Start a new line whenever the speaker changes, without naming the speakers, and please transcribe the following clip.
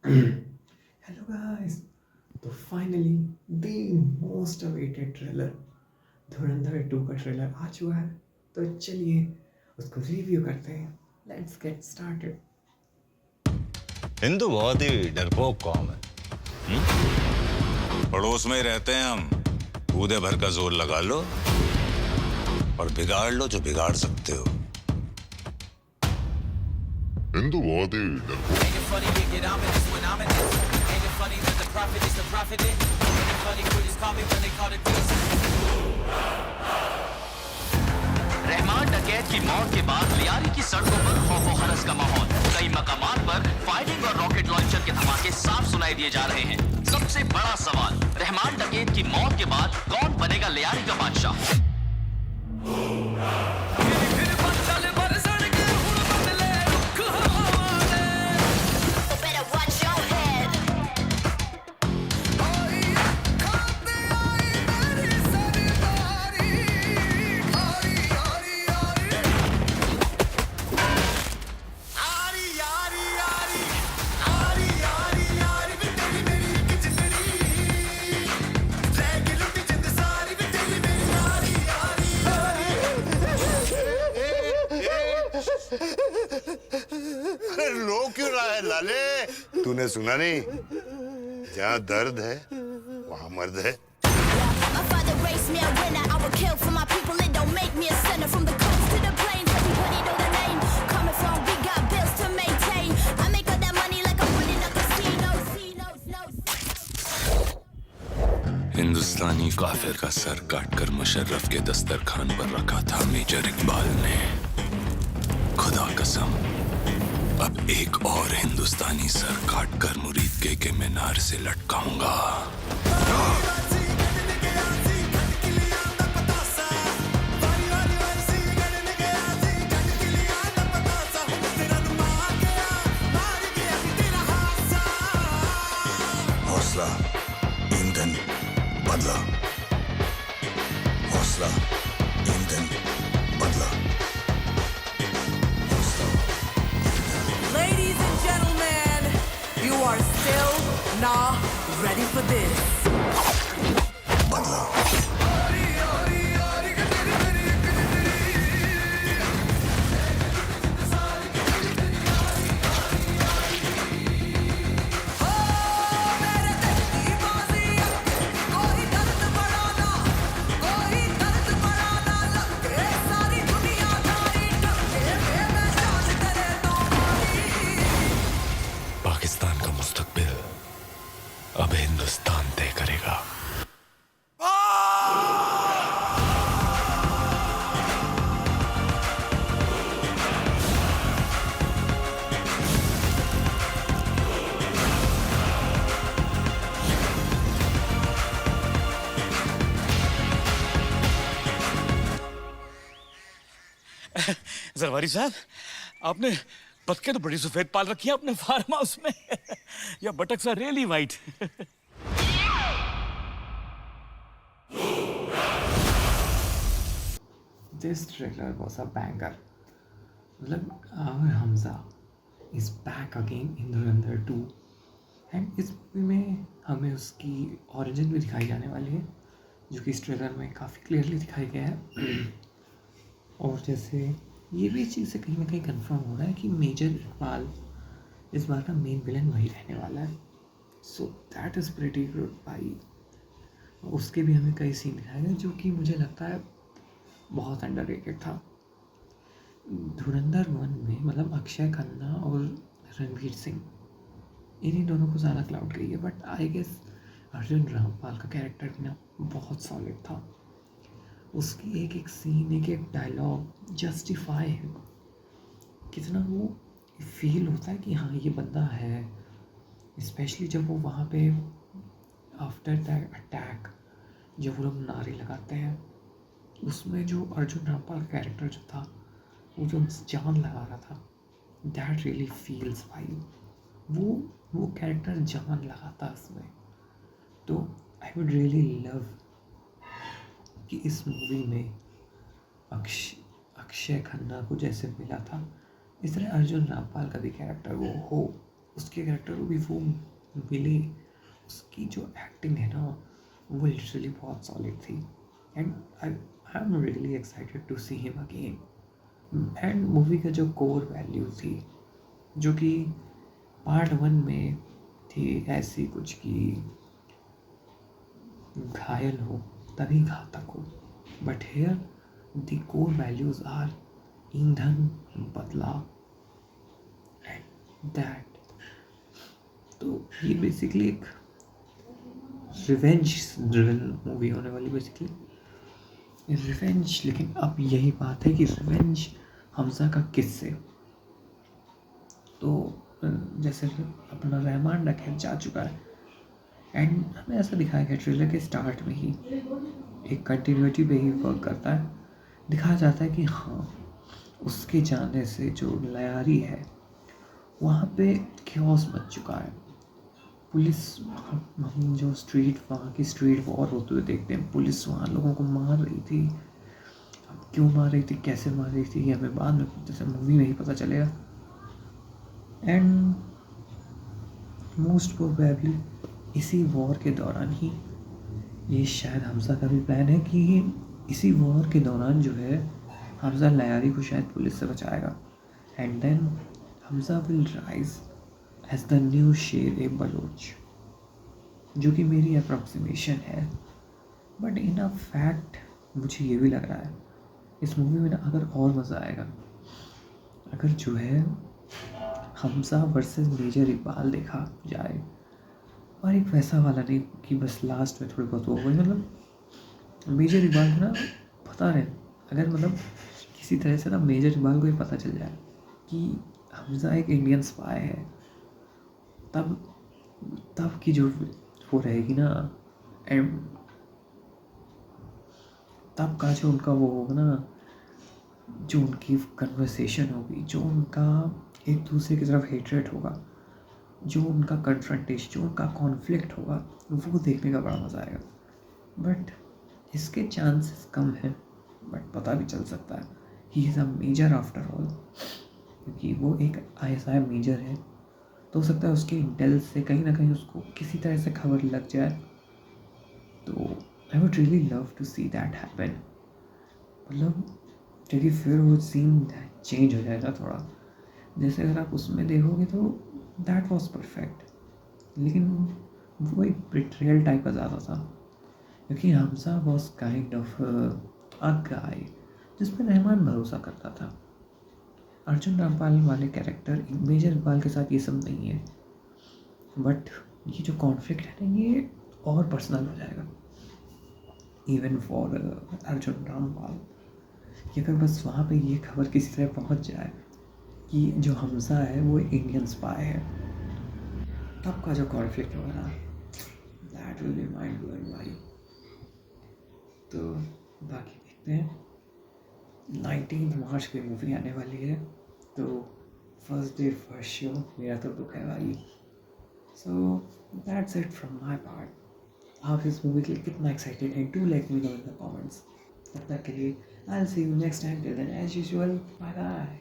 Hello guys. तो finally the most awaited trailer Dhurandhar 2 का trailer आ चुका है। तो चलिए उसको रिव्यू करते हैं। Let's get started.
हिंदू बहुत ही डरपोक कौम है। पड़ोस में ही रहते हैं हम। कूदे भर का जोर लगा लो और बिगाड़ लो जो बिगाड़ सकते हो।
हिंदू बहुत ही डरपोक।
रहमान डकैत की मौत के बाद लियारी की सड़कों पर खौफ और हरस का माहौल। कई मकामात पर फायरिंग और रॉकेट लॉन्चर के धमाके साफ सुनाई दिए जा रहे हैं। सबसे बड़ा सवाल, रहमान डकैत की मौत के बाद कौन बनेगा लियारी का बादशाह?
अरे रो क्यों रहा है लाले? तूने सुना नहीं? जहाँ दर्द है वहाँ मर्द है।
My father raised me a winner. I will kill for my people. It don't make me a sinner. From the coast to the plains, everybody know the name. Coming from, we got bills to maintain. I make all that money like I'm winning a casino.
हिंदुस्तानी काफिर का sir काटकर मुशर्रफ के दस्तरखान पर रखा था major Iqbal ने। खुदा कसम, अब एक और हिंदुस्तानी सर काटकर मुरीद के मीनार से लटकाऊंगा।
हौसला, ईंधन, बदला। हौसला, ईंधन, बदला।
Ladies and gentlemen, you are still not ready for this.
बदला।
पाकिस्तान का मुस्तकबिल अब हिंदुस्तान तय करेगा।
जरवारी साहब, आपने बतखें तो बड़ी सफेद पाल रखी है अपने फार्म हाउस में। या बटक्स are really white.
This trailer was a banger. मतलब Aamir Hamza is back again in Dhurandhar 2 and इस मूवी में हमें उसकी ओरिजिन भी दिखाई जाने वाली है, जो कि इस ट्रेलर में काफ़ी क्लियरली दिखाई गया है। और जैसे ये भी चीज़ से कहीं ना कहीं कंफर्म हो रहा है कि मेजर इकबाल इस बार का मेन विलन वही रहने वाला है। So that is pretty good भाई। उसके भी हमें कई सीन दिखाए गए जो कि मुझे लगता है बहुत अंडररेटेड था। धुरंधर 1 में मतलब अक्षय खन्ना और रणवीर सिंह इन्हीं दोनों को ज़्यादा क्लाउड गई है, but I guess Arjun Rampal का कैरेक्टर भी ना बहुत सॉलिड था। उसकी एक एक सीन, एक एक डायलॉग जस्टिफाई है। कितना वो फील होता है कि हाँ ये बंदा है। स्पेशली जब वो वहाँ पे आफ्टर दैट अटैक जब वो लोग नारे लगाते हैं, उसमें जो अर्जुन रामपाल का कैरेक्टर जो था, वो जो जान लगा रहा था, दैट रियली फील्स भाई। वो कैरेक्टर जान लगाता इसमें। तो आई वुड रियली लव कि इस मूवी में अक्षय खन्ना को जैसे मिला था, इस तरह अर्जुन रामपाल का भी कैरेक्टर वो हो। उसके कैरेक्टर को भी वो मिले। उसकी जो एक्टिंग है ना वो लिटरली बहुत सॉलिड थी and I am really excited to see him again. And movie का जो कोर वैल्यू थी जो कि पार्ट 1 में थी ऐसी कुछ कि घायल हो तभी घातक हो, but here the core values are ईंधन, बदलाव एंड दैट। तो ये बेसिकली एक रिवेंज ड्रिवन मूवी होने वाली, बेसिकली रिवेंज। लेकिन अब यही बात है कि रिवेंज हमजा का किससे। तो जैसे कि अपना रहमान डकैत जा चुका है एंड हमें ऐसा दिखाया गया ट्रेलर के स्टार्ट में ही, एक कंटिन्यूटी पे ही वर्क करता है। दिखाया जाता है कि हाँ उसके जाने से जो लयारी है वहाँ पे क्योस मच चुका है। पुलिस, हम जो वहाँ की स्ट्रीट वॉर होते हुए देखते हैं, पुलिस वहाँ लोगों को मार रही थी। अब क्यों मार रही थी, कैसे मार रही थी, ये हमें बाद में जैसे मूवी में ही पता चलेगा। एंड मोस्ट प्रोबेबली इसी वॉर के दौरान ही, ये शायद हमजा का भी प्लान है कि इसी वॉर के दौरान जो है हमजा लयारी को शायद पुलिस से बचाएगा and then Hamza will rise as the new शेर ए बलोच, जो कि मेरी अप्रॉक्सीमेशन है। बट इन अ फैक्ट मुझे ये भी लग रहा है इस मूवी में ना अगर और मज़ा आएगा अगर जो है हमजा वर्सेस मेजर इकबाल देखा जाए, और एक वैसा वाला नहीं कि बस लास्ट में थोड़ी बहुत वो गई। मतलब मेजर इकबाल को ना पता रहे, अगर मतलब किसी तरह से ना मेजर इकबाल को ये पता चल जाए कि हमजा एक इंडियन स्पाई है, तब की जो वो रहेगी ना, एंड तब का जो उनका वो होगा ना, जो उनकी कन्वर्सेशन होगी, जो उनका एक दूसरे की तरफ हेट्रेट होगा, जो उनका कन्फ्रंटेशन, जो उनका कॉन्फ्लिक्ट होगा, वो देखने का बड़ा मज़ा आएगा। बट इसके चांसेस कम हैं, बट पता भी चल सकता है he is a major after all, क्योंकि वो एक ISI मेजर है। तो हो सकता है उसके इंटेल से कहीं ना कहीं उसको किसी तरह से खबर लग जाए। तो I would really love to see that happen. मतलब क्योंकि फिर वो सीन चेंज हो जाएगा थोड़ा। जैसे अगर आप उसमें देखोगे तो दैट वाज परफेक्ट, लेकिन वो एक बिट्रेयल टाइप का ज़्यादा था, क्योंकि Hamza was kind of a guy जिस पर रहमान भरोसा करता था। अर्जुन रामपाल वाले कैरेक्टर मेजर इकबाल के साथ ये सब नहीं है, बट ये जो कॉन्फ्लिक्ट है ना ये और पर्सनल हो जाएगा इवन फॉर अर्जुन रामपाल, कि अगर बस वहाँ पे ये खबर किसी तरह पहुँच जाए कि जो हमजा है वो इंडियन स्पाई है, तब का जो कॉन्फ्लिक्ट होगा ना that will be mind blowing भाई। तो बाकी देखते हैं, 19 मार्च को मूवी आने वाली है, तो फर्स्ट डे फर्स्ट शो मेरा तो बुक है भाई। So that's it from my part. आप इस मूवी के लिए कितना एक्साइटेड हैं, do let me know in the comments. तब तक के लिए I will see you next time, till then as usual bye bye.